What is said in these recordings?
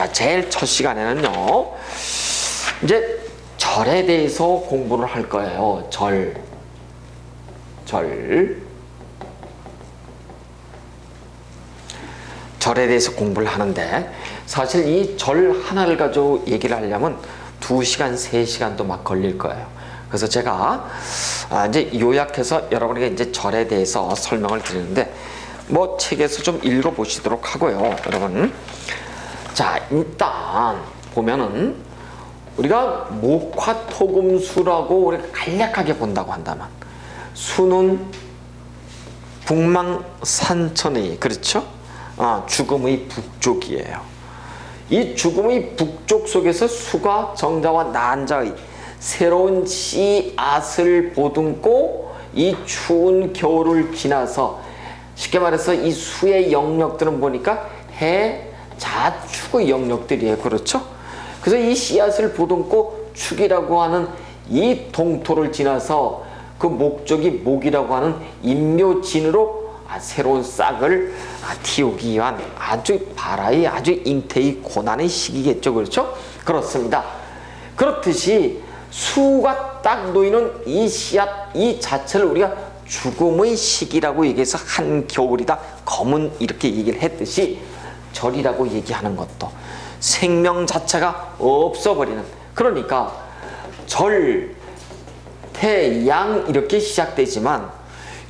자, 제일 첫 시간에는요, 이제 절에 대해서 공부를 할 거예요. 절. 절에 대해서 공부를 하는데, 사실 이 절 하나를 가지고 얘기를 하려면 2시간, 3시간도 막 걸릴 거예요. 그래서 제가 이제 요약해서 여러분에게 이제 절에 대해서 설명을 드리는데, 뭐 책에서 좀 읽어 보시도록 하고요, 여러분. 자, 일단 보면은 우리가 목화토금수라고 우리가 간략하게 본다고 한다면, 수는 북망산천의, 그렇죠? 죽음의 북쪽이에요. 이 죽음의 북쪽 속에서 수가 정자와 난자의 새로운 씨앗을 보듬고 이 추운 겨울을 지나서, 쉽게 말해서 이 수의 영역들은 보니까 해, 자, 축의 영역들이에요. 그렇죠? 그래서 이 씨앗을 보듬고 축이라고 하는 이 동토를 지나서 그 목적이 목이라고 하는 인묘진으로 새로운 싹을 틔우기 위한 아주 바라의 아주 잉태의 고난의 시기겠죠. 그렇죠? 그렇습니다. 그렇듯이 수가 딱 놓이는 이 씨앗 이 자체를 우리가 죽음의 시기라고 얘기해서 한겨울이다, 검은, 이렇게 얘기를 했듯이 절이라고 얘기하는 것도 생명 자체가 없어버리는, 그러니까 절, 태, 양 이렇게 시작되지만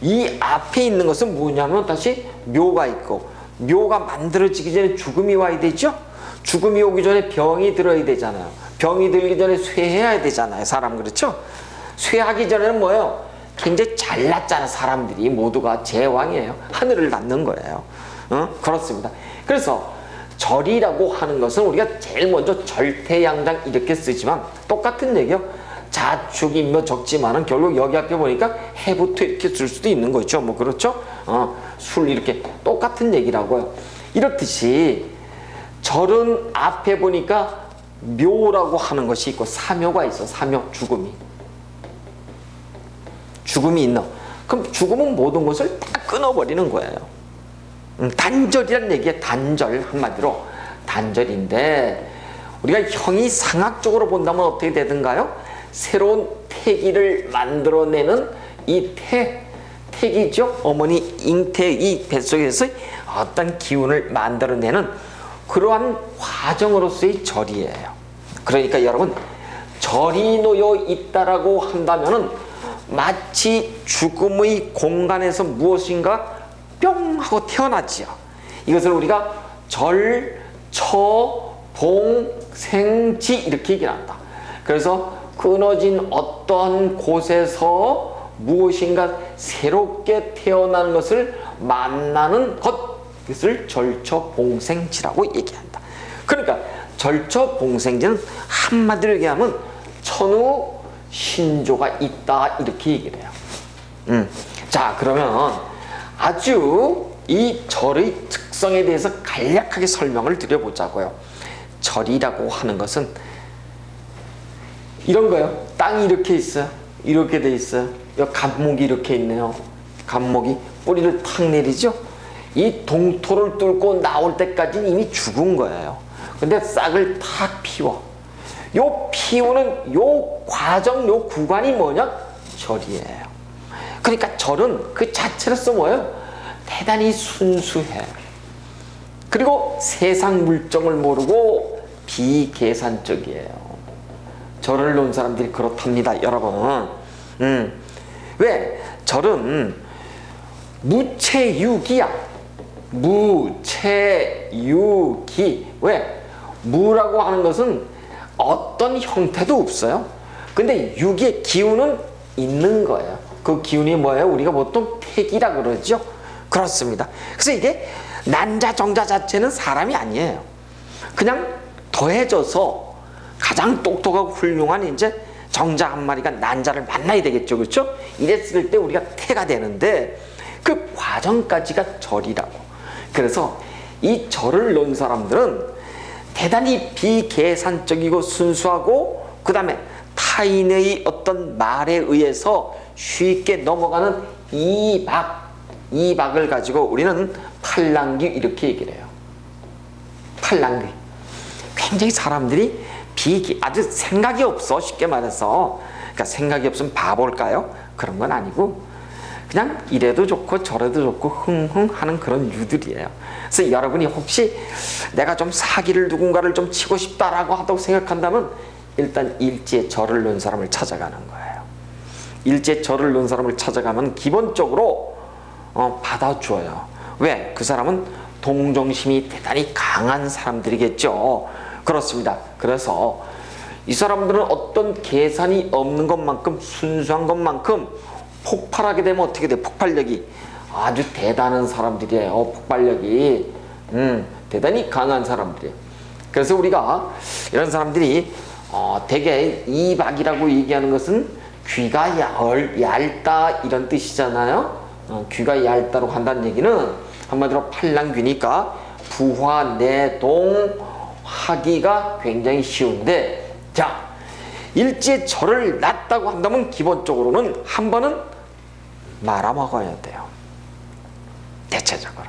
이 앞에 있는 것은 뭐냐면 다시 묘가 있고, 묘가 만들어지기 전에 죽음이 와야 되죠. 죽음이 오기 전에 병이 들어야 되잖아요. 병이 들기 전에 쇠해야 되잖아요, 사람. 그렇죠? 쇠하기 전에는 뭐예요? 굉장히 잘났잖아. 사람들이 모두가 제왕이에요. 하늘을 낳는 거예요. 그렇습니다. 그래서 절이라고 하는 것은 우리가 제일 먼저 절태양당 이렇게 쓰지만 똑같은 얘기요. 자축인묘 적지만은 결국 여기 앞에 보니까 해부터 이렇게 쓸 수도 있는 거죠. 뭐 그렇죠? 술 이렇게 똑같은 얘기라고요. 이렇듯이 절은 앞에 보니까 묘라고 하는 것이 있고 사묘가 있어. 사묘, 죽음이 있나? 그럼 죽음은 모든 것을 다 끊어버리는 거예요. 단절이란 얘기야. 단절, 한마디로 단절인데, 우리가 형이상학적으로 본다면 어떻게 되든가요? 새로운 태기를 만들어내는 이 태기죠. 어머니 잉태 이 뱃속에서 어떤 기운을 만들어내는 그러한 과정으로서의 절이에요. 그러니까 여러분, 절이 놓여 있다라고 한다면은 마치 죽음의 공간에서 무엇인가 뿅 하고 태어났지요. 이것을 우리가 절, 처, 봉, 생, 지 이렇게 얘기를 한다. 그래서 끊어진 어떠한 곳에서 무엇인가 새롭게 태어나는 것을 만나는 것, 이것을 절처봉생지라고 얘기한다. 그러니까 절처봉생지는 한마디로 얘기하면 천우 신조가 있다, 이렇게 얘기를 해요. 자, 그러면 아주 이 절의 특성에 대해서 간략하게 설명을 드려보자고요. 절이라고 하는 것은 이런 거예요. 땅이 이렇게 있어요. 이렇게 돼 있어요. 여기 갑목이 이렇게 있네요. 갑목이 뿌리를 탁 내리죠. 이 동토를 뚫고 나올 때까지는 이미 죽은 거예요. 근데 싹을 탁 피워. 요 피우는 요 과정, 요 구간이 뭐냐? 절이에요. 그러니까 절은 그 자체로서 뭐예요? 대단히 순수해. 그리고 세상 물정을 모르고 비계산적이에요. 절을 놓은 사람들이 그렇답니다, 여러분. 왜? 절은 무체유기야. 무체유기. 왜? 무라고 하는 것은 어떤 형태도 없어요. 근데 유기의 기운은 있는 거예요. 그 기운이 뭐예요? 우리가 보통 태기라 그러죠. 그렇습니다. 그래서 이게 난자 정자 자체는 사람이 아니에요. 그냥 더해져서 가장 똑똑하고 훌륭한 이제 정자 한 마리가 난자를 만나야 되겠죠. 그렇죠? 이랬을 때 우리가 태가 되는데 그 과정까지가 절이라고. 그래서 이 절을 놓은 사람들은 대단히 비계산적이고 순수하고, 그 다음에 타인의 어떤 말에 의해서 쉽게 넘어가는 이박을 가지고 우리는 팔랑귀 이렇게 얘기를 해요. 팔랑귀. 굉장히 사람들이 아주 생각이 없어. 쉽게 말해서. 그러니까 생각이 없으면 바볼까요? 그런 건 아니고 그냥 이래도 좋고 저래도 좋고 흥흥 하는 그런 유들이에요. 그래서 여러분이 혹시 내가 좀 사기를 누군가를 좀 치고 싶다라고 하다고 생각한다면 일단 일지에 절을 놓은 사람을 찾아가는 거예요. 일지에 절을 놓은 사람을 찾아가면 기본적으로 받아줘요. 왜? 그 사람은 동정심이 대단히 강한 사람들이겠죠. 그렇습니다. 그래서 이 사람들은 어떤 계산이 없는 것만큼 순수한 것만큼 폭발하게 되면 어떻게 돼? 폭발력이 아주 대단한 사람들이에요. 폭발력이 대단히 강한 사람들이에요. 그래서 우리가 이런 사람들이 되게 이박이라고 얘기하는 것은 귀가 얇다 이런 뜻이잖아요. 귀가 얇다고 한다는 얘기는 한마디로 팔랑귀니까 부화 내동 하기가 굉장히 쉬운데, 자, 일지에 절을 놨다고 한다면 기본적으로는 한 번은 말아먹어야 돼요. 대체적으로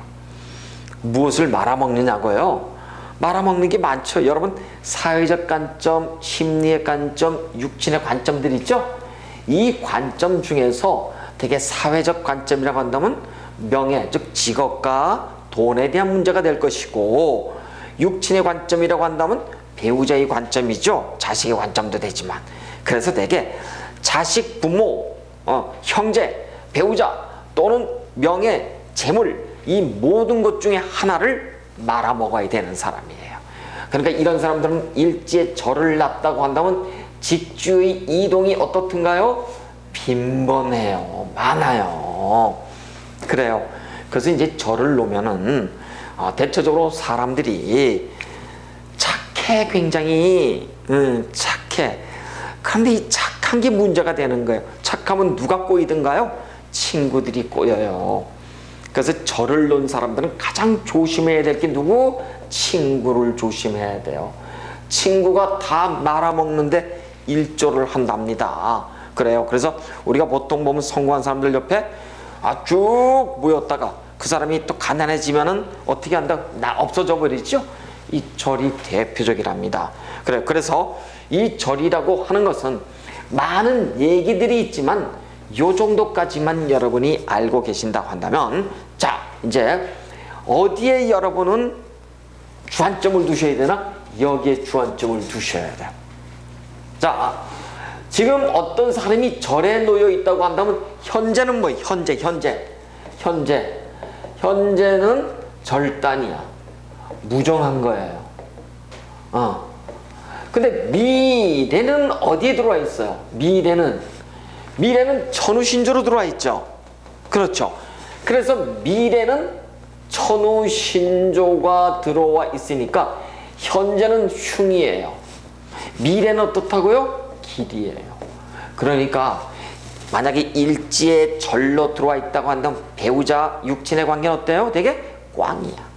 무엇을 말아먹느냐고요? 말아먹는 게 많죠. 여러분, 사회적 관점, 심리의 관점, 육신의 관점들 있죠? 이 관점 중에서 되게 사회적 관점이라고 한다면 명예, 즉 직업과 돈에 대한 문제가 될 것이고, 육신의 관점이라고 한다면 배우자의 관점이죠. 자식의 관점도 되지만. 그래서 되게 자식, 부모, 형제, 배우자 또는 명예, 재물, 이 모든 것 중에 하나를 말아먹어야 되는 사람이에요. 그러니까 이런 사람들은 일지에 절을 놨다고 한다면 직주의 이동이 어떻든가요? 빈번해요. 많아요. 그래요. 그래서 이제 절을 놓으면은 대체적으로 사람들이 착해. 굉장히 착해. 그런데 이 착한 게 문제가 되는 거예요. 착하면 누가 꼬이든가요? 친구들이 꼬여요. 그래서 절을 놓은 사람들은 가장 조심해야 될 게 누구? 친구를 조심해야 돼요. 친구가 다 말아먹는데 일조를 한답니다. 그래요. 그래서 우리가 보통 보면 성공한 사람들 옆에 쭉 모였다가 그 사람이 또 가난해지면은 어떻게 한다? 없어져 버리죠. 이 절이 대표적이랍니다. 그래요. 그래서 이 절이라고 하는 것은 많은 얘기들이 있지만 요 정도까지만 여러분이 알고 계신다고 한다면, 자, 이제 어디에 여러분은 주안점을 두셔야 되나? 여기에 주안점을 두셔야 돼요. 자, 지금 어떤 사람이 절에 놓여 있다고 한다면 현재는 뭐? 현재는 절단이야. 무정한 거예요. 근데 미래는 어디에 들어와 있어요? 미래는 천우신조로 들어와 있죠. 그렇죠. 그래서 미래는 천우신조가 들어와 있으니까 현재는 흉이에요. 미래는 어떻다고요? 길이에요. 그러니까 만약에 일지에 절로 들어와 있다고 한다면 배우자 육친의 관계는 어때요? 되게 꽝이야.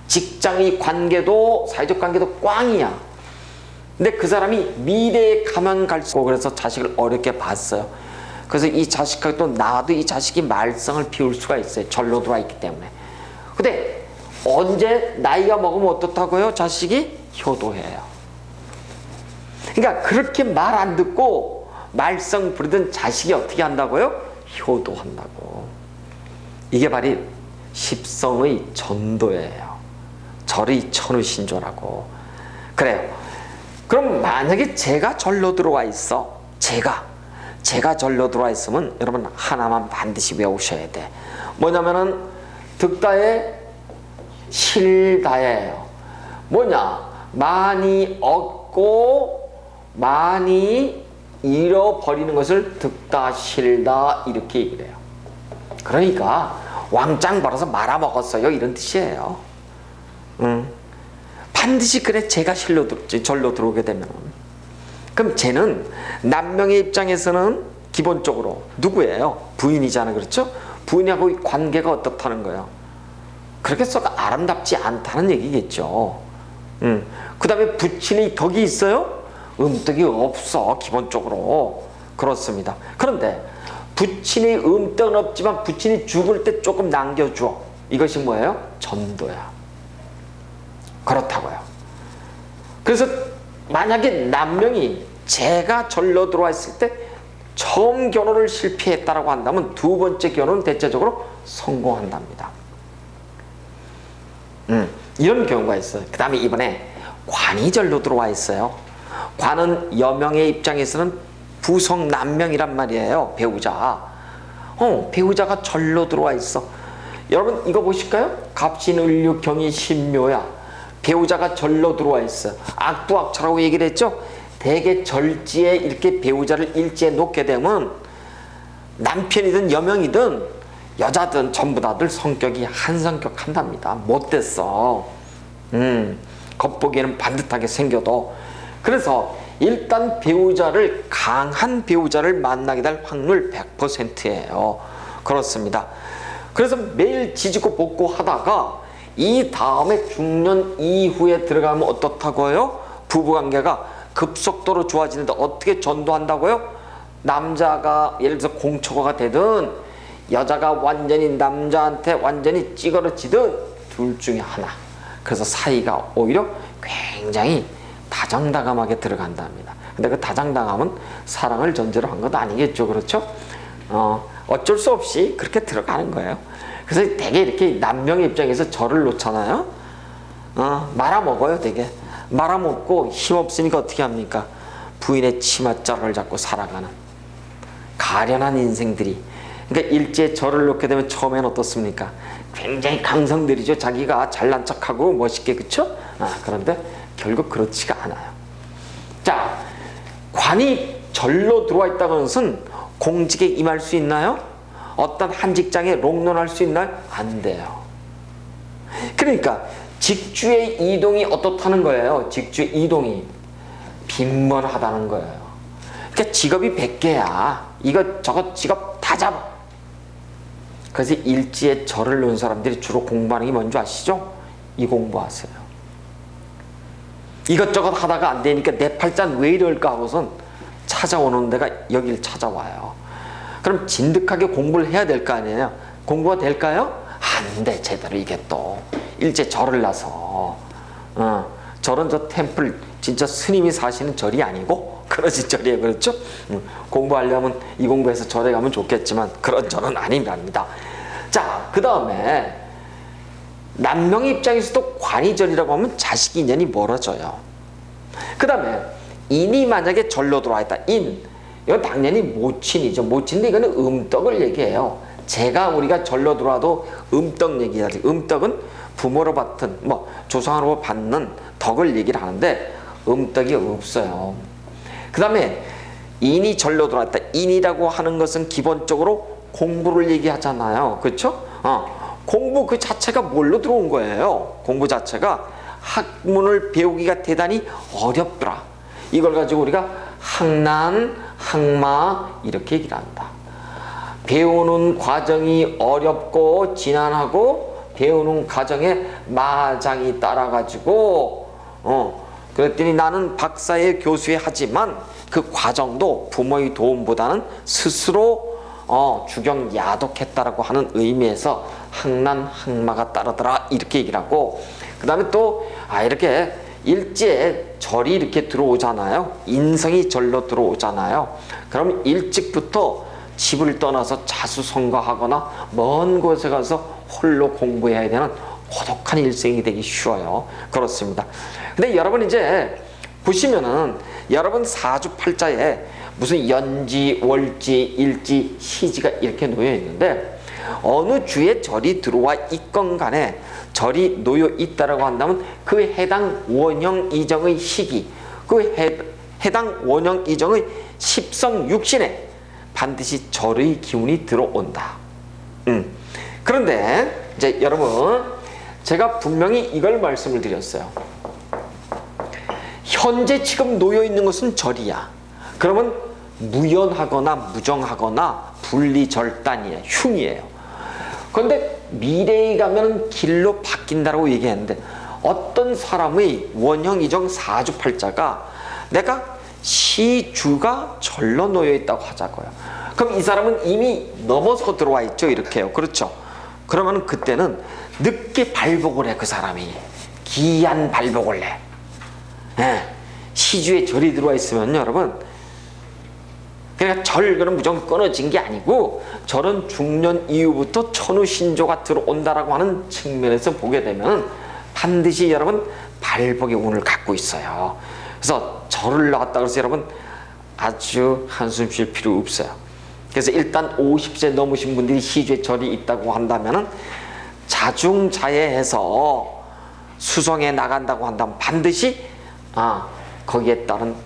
직장의 관계도 사회적 관계도 꽝이야. 근데 그 사람이 미래에 가면 갈수록 그래서 자식을 어렵게 봤어요. 그래서 이 자식하고 또 나도 이 자식이 말썽을 피울 수가 있어요. 절로 들어와 있기 때문에. 근데 언제 나이가 먹으면 어떻다고요? 자식이 효도해요. 그러니까 그렇게 말 안 듣고 말썽 부리던 자식이 어떻게 한다고요? 효도한다고. 이게 바로 십성의 전도예요. 절의 천우신조라고. 그래요. 그럼 만약에 제가 절로 들어와 있어. 제가 절로 들어와 있으면 여러분 하나만 반드시 외우셔야 돼. 뭐냐면은 득다의 실다예요. 뭐냐? 많이 얻고 많이 잃어버리는 것을 득다 실다 이렇게 얘기를 해요. 그러니까 왕짱 벌어서 말아먹었어요 이런 뜻이에요. 반드시 그래. 제가 절로 들어오게 되면 그럼 쟤는 남명의 입장에서는 기본적으로 누구예요? 부인이잖아. 그렇죠? 부인하고 관계가 어떻다는 거예요? 그렇게 썩 아름답지 않다는 얘기겠죠. 그 다음에 부친이 덕이 있어요? 음덕이 없어. 기본적으로. 그렇습니다. 그런데 부친이 음덕은 없지만 부친이 죽을 때 조금 남겨줘. 이것이 뭐예요? 전도야. 그렇다고요. 그래서 만약에 남명이 제가 절로 들어와 있을 때 처음 결혼을 실패했다라고 한다면 두 번째 결혼은 대체적으로 성공한답니다. 이런 경우가 있어요. 그 다음에 이번에 관이 절로 들어와 있어요. 관은 여명의 입장에서는 부성 남명이란 말이에요. 배우자. 배우자가 절로 들어와 있어. 여러분 이거 보실까요? 갑신을류 경이 신묘야. 배우자가 절로 들어와 있어. 악두악처라고 얘기를 했죠. 대개 절지에 이렇게 배우자를 일지에 놓게 되면 남편이든 여명이든 여자든 전부 다들 성격이 한 성격 한답니다. 못됐어. 겉보기에는 반듯하게 생겨도. 그래서 일단 배우자를, 강한 배우자를 만나게 될 확률 100%예요. 그렇습니다. 그래서 매일 지지고 볶고 하다가 이 다음에 중년 이후에 들어가면 어떻다고요? 부부관계가 급속도로 좋아지는데 어떻게 전도한다고요? 남자가 예를 들어서 공초가가 되든 여자가 완전히 남자한테 완전히 찌그러지든 둘 중에 하나. 그래서 사이가 오히려 굉장히 다정다감하게 들어간답니다. 근데 그 다정다감은 사랑을 전제로 한 것도 아니겠죠. 그렇죠? 어쩔 수 없이 그렇게 들어가는 거예요. 그래서 되게 이렇게 남명의 입장에서 저를 놓잖아요. 말아먹어요. 되게 말아먹고 힘없으니까 어떻게 합니까? 부인의 치맛자락을 잡고 살아가는 가련한 인생들이. 그러니까 일제에 저를 놓게 되면 처음엔 어떻습니까? 굉장히 강성들이죠. 자기가 잘난 척하고 멋있게. 그쵸? 그런데 결국 그렇지가 않아요. 자, 관이 절로 들어와 있다는 것은 공직에 임할 수 있나요? 어떤 한 직장에 롱런할 수 있나요? 안 돼요. 그러니까 직주의 이동이 어떻다는 거예요? 직주의 이동이 빈번하다는 거예요. 그러니까 직업이 100개야. 이것저것 직업 다 잡아. 그래서 일지에 절을 놓은 사람들이 주로 공부하는 게 뭔지 아시죠? 이 공부하세요. 이것저것 하다가 안 되니까 내 팔자는 왜 이럴까 하고선 찾아오는 데가 여길 찾아와요. 그럼 진득하게 공부를 해야 될 거 아니에요? 공부가 될까요? 안 돼. 제대로 이게 또 일제 절을 나서 절은 저 템플 진짜 스님이 사시는 절이 아니고 그러지 절이에요. 그렇죠? 공부하려면 이 공부해서 절에 가면 좋겠지만 그런 절은 아닙니다. 자, 그 다음에 남명의 입장에서도 관이절이라고 하면 자식 인연이 멀어져요. 그 다음에 인이 만약에 절로 들어와 있다. 인, 이건 당연히 모친이죠. 모친인데 이거는 음덕을 얘기해요. 우리가 절로 들어와도 음덕 얘기하지. 음덕은 부모로 받은 조상으로 받는 덕을 얘기를 하는데 음덕이 없어요. 그 다음에 인이 절로 들어왔다. 인이라고 하는 것은 기본적으로 공부를 얘기하잖아요. 그렇죠? 공부 그 자체가 뭘로 들어온 거예요? 공부 자체가 학문을 배우기가 대단히 어렵더라. 이걸 가지고 우리가 학난, 학마 이렇게 얘기를 한다. 배우는 과정이 어렵고 지난하고 배우는 과정에 마장이 따라가지고 그랬더니 나는 박사의 교수에 하지만 그 과정도 부모의 도움보다는 스스로 주경 야독했다라고 하는 의미에서 학난 학마가 따르더라 이렇게 얘기를 하고, 그 다음에 또 이렇게 일제에 절이 이렇게 들어오잖아요. 인성이 절로 들어오잖아요. 그럼 일찍부터 집을 떠나서 자수성가하거나 먼 곳에 가서 홀로 공부해야 되는 고독한 일생이 되기 쉬워요. 그렇습니다. 근데 여러분 이제 보시면은 여러분 사주팔자에 무슨 연지, 월지, 일지, 시지가 이렇게 놓여 있는데 어느 주에 절이 들어와 있건 간에 절이 놓여 있다라고 한다면 그 해당 원형 이정의 시기, 그 해당 원형 이정의 십성 육신에 반드시 절의 기운이 들어온다. 그런데 이제 여러분 제가 분명히 이걸 말씀을 드렸어요. 현재 지금 놓여 있는 것은 절이야. 그러면 무연하거나 무정하거나 분리절단이에요. 흉이에요. 그런데 미래에 가면 길로 바뀐다라고 얘기했는데 어떤 사람의 원형이정 사주팔자가 내가 시주가 절로 놓여 있다고 하자고요. 그럼 이 사람은 이미 넘어서 들어와 있죠. 이렇게요. 그렇죠. 그러면 그때는 늦게 발복을 해. 그 사람이 기이한 발복을 해. 예, 시주에 절이 들어와 있으면 여러분, 그러니까 절은 무조건 끊어진 게 아니고 절은 중년 이후부터 천우신조가 들어온다라고 하는 측면에서 보게 되면 반드시 여러분 발복의 운을 갖고 있어요. 그래서 절을 나갔다 그래서 여러분 아주 한숨 쉴 필요 없어요. 그래서 일단 50세 넘으신 분들이 시주에 절이 있다고 한다면 자중자애해서 수성에 나간다고 한다면 반드시 거기에 따른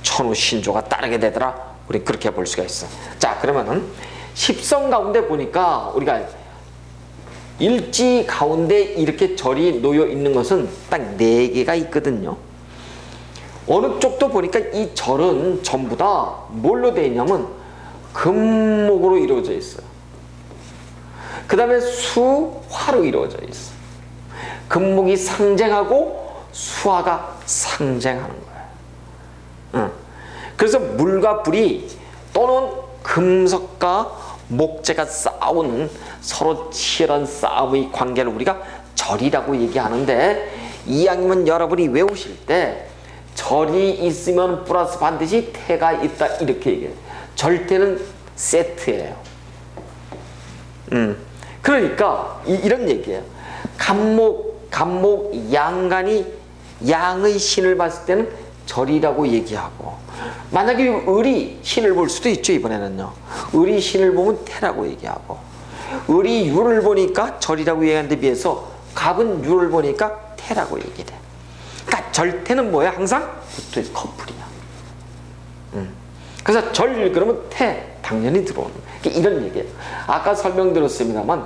천우신조가 따르게 되더라. 우리 그렇게 볼 수가 있어. 자, 그러면은 십성 가운데 보니까 우리가 일지 가운데 이렇게 절이 놓여 있는 것은 딱 4개가 있거든요. 어느 쪽도 보니까 이 절은 전부 다 뭘로 되어 있냐면 금목으로 이루어져 있어요. 그 다음에 수화로 이루어져 있어요. 금목이 상징하고 수화가 상징하는 거예요. 그래서 물과 불이 또는 금속과 목재가 싸우는 서로 치열한 싸움의 관계를 우리가 절이라고 얘기하는데, 이왕이면 여러분이 외우실 때 절이 있으면 플러스 반드시 태가 있다 이렇게 얘기해요. 절태는 세트예요. 그러니까 이런 얘기예요. 간목 양간이 양의 신을 봤을 때는 절이라고 얘기하고, 만약에 을이 신을 볼 수도 있죠. 이번에는요, 을이 신을 보면 태라고 얘기하고, 을이 유를 보니까 절이라고 얘기하는데 비해서 갑은 유를 보니까 태라고 얘기해. 그러니까 절태는 뭐야? 항상 붙어있어. 커플이야. 그래서 절 그러면 태 당연히 들어오는 거예요. 이런 얘기예요. 아까 설명드렸습니다만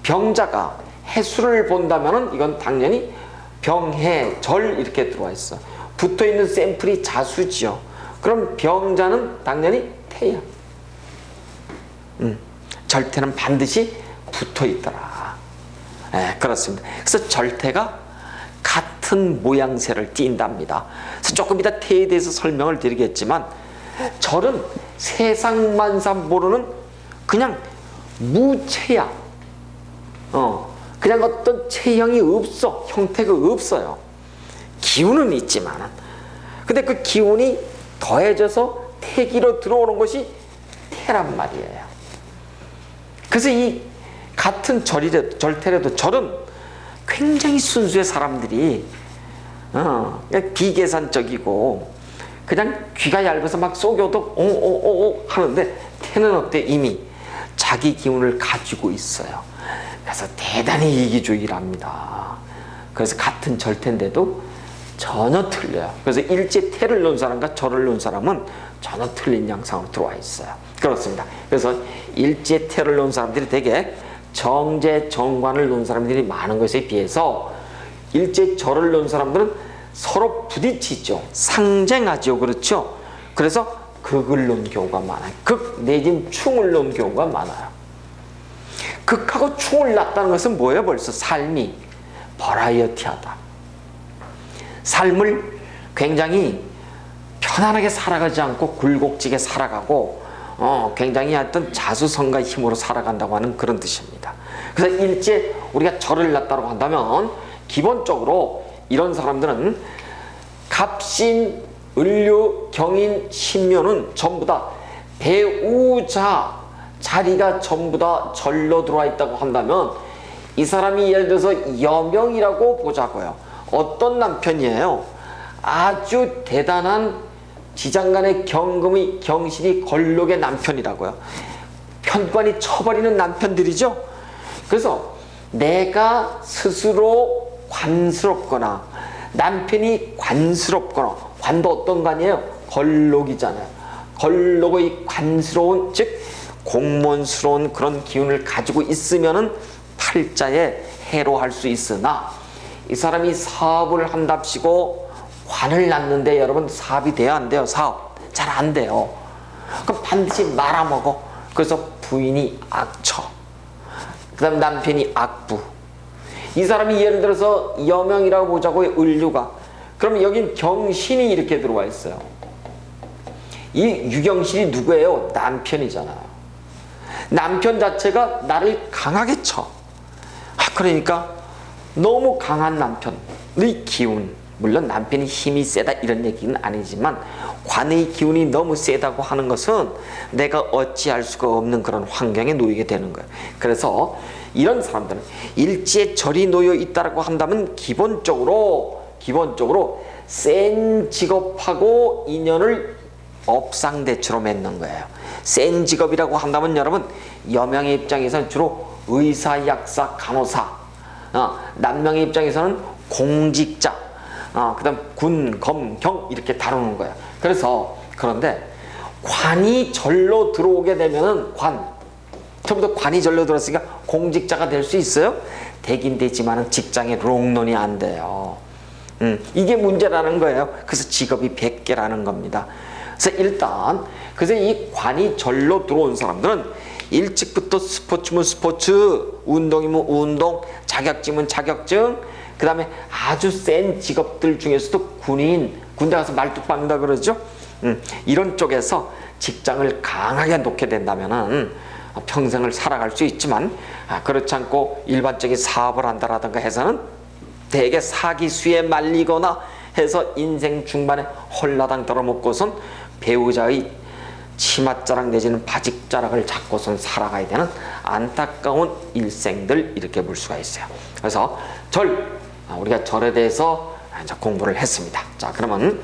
병자가 해수를 본다면은 이건 당연히 병해 절 이렇게 들어와 있어. 붙어있는 샘플이 자수지요. 그럼 병자는 당연히 태야. 절태는 반드시 붙어있더라. 네, 그렇습니다. 그래서 절태가 같은 모양새를 띈답니다. 그래서 조금 이따 태에 대해서 설명을 드리겠지만, 절은 세상 만사 모르는 그냥 무체야. 그냥 어떤 체형이 없어. 형태가 없어요. 기운은 있지만, 근데 그 기운이 더해져서 태기로 들어오는 것이 태란 말이에요. 그래서 이 같은 절태라도 절은 굉장히 순수의 사람들이 그냥 비계산적이고 그냥 귀가 얇아서 막 속여도 오오오오 하는데, 태는 어때? 이미 자기 기운을 가지고 있어요. 그래서 대단히 이기주의랍니다. 그래서 같은 절태인데도 전혀 틀려요. 그래서 일제 태를 놓은 사람과 절을 놓은 사람은 전혀 틀린 양상으로 들어와 있어요. 그렇습니다. 그래서 일제 태를 놓은 사람들이 되게 정제 정관을 놓은 사람들이 많은 것에 비해서 일제 절을 놓은 사람들은 서로 부딪히죠. 상쟁하죠. 그렇죠? 그래서 극을 놓은 경우가 많아요. 극 내진 충을 놓은 경우가 많아요. 극하고 충을 놨다는 것은 뭐예요? 벌써 삶이 버라이어티하다. 삶을 굉장히 편안하게 살아가지 않고 굴곡지게 살아가고 굉장히 어떤 자수성가의 힘으로 살아간다고 하는 그런 뜻입니다. 그래서 일제 우리가 절을 놨다고 한다면 기본적으로 이런 사람들은 갑신, 을류, 경인, 신묘는 전부 다 배우자 자리가 전부 다 절로 들어와 있다고 한다면, 이 사람이 예를 들어서 여명이라고 보자고요. 어떤 남편이에요? 아주 대단한 지장간의 경금의 경실이 걸록의 남편이라고요. 편관이 쳐버리는 남편들이죠. 그래서 내가 스스로 관스럽거나 남편이 관스럽거나, 관도 어떤 관이에요? 걸록이잖아요. 걸록의 관스러운, 즉 공무원스러운 그런 기운을 가지고 있으면은 팔자에 해로할 수 있으나, 이 사람이 사업을 한답시고 관을 낳는데 여러분 사업이 돼야 안 돼요? 사업 잘 안 돼요. 그럼 반드시 말아먹어. 그래서 부인이 악처, 그 다음 남편이 악부. 이 사람이 예를 들어서 여명이라고 보자고요. 을류가. 그러면 여긴 경신이 이렇게 들어와 있어요. 이 유경신이 누구예요? 남편이잖아요. 남편 자체가 나를 강하게 쳐. 그러니까 너무 강한 남편의 기운, 물론 남편이 힘이 세다 이런 얘기는 아니지만 관의 기운이 너무 세다고 하는 것은 내가 어찌할 수가 없는 그런 환경에 놓이게 되는 거예요. 그래서 이런 사람들은 일지에 절이 놓여 있다고 한다면 기본적으로 센 직업하고 인연을 업상대처로 맺는 거예요. 센 직업이라고 한다면 여러분 여명의 입장에서는 주로 의사, 약사, 간호사, 남명의 입장에서는 공직자, 그다음 군, 검, 경 이렇게 다루는 거예요. 그런데 관이 절로 들어오게 되면은 처음부터 관이 절로 들어왔으니까 공직자가 될 수 있어요? 되긴 되지만은 직장에 롱런이 안 돼요. 이게 문제라는 거예요. 그래서 직업이 100개라는 겁니다. 그래서 이 관이 절로 들어온 사람들은 일찍부터 스포츠면 스포츠, 운동이면 운동, 자격증이면 자격증, 그 다음에 아주 센 직업들 중에서도 군대 가서 말뚝 박는다 그러죠. 이런 쪽에서 직장을 강하게 놓게 된다면은 평생을 살아갈 수 있지만 그렇지 않고 일반적인 사업을 한다라든가 해서는 대개 사기수에 말리거나 해서 인생 중반에 홀라당 떨어먹고선 배우자의 치맛자락 내지는 바짓자락을 잡고선 살아가야 되는 안타까운 일생들 이렇게 볼 수가 있어요. 그래서 우리가 절에 대해서 공부를 했습니다. 자, 그러면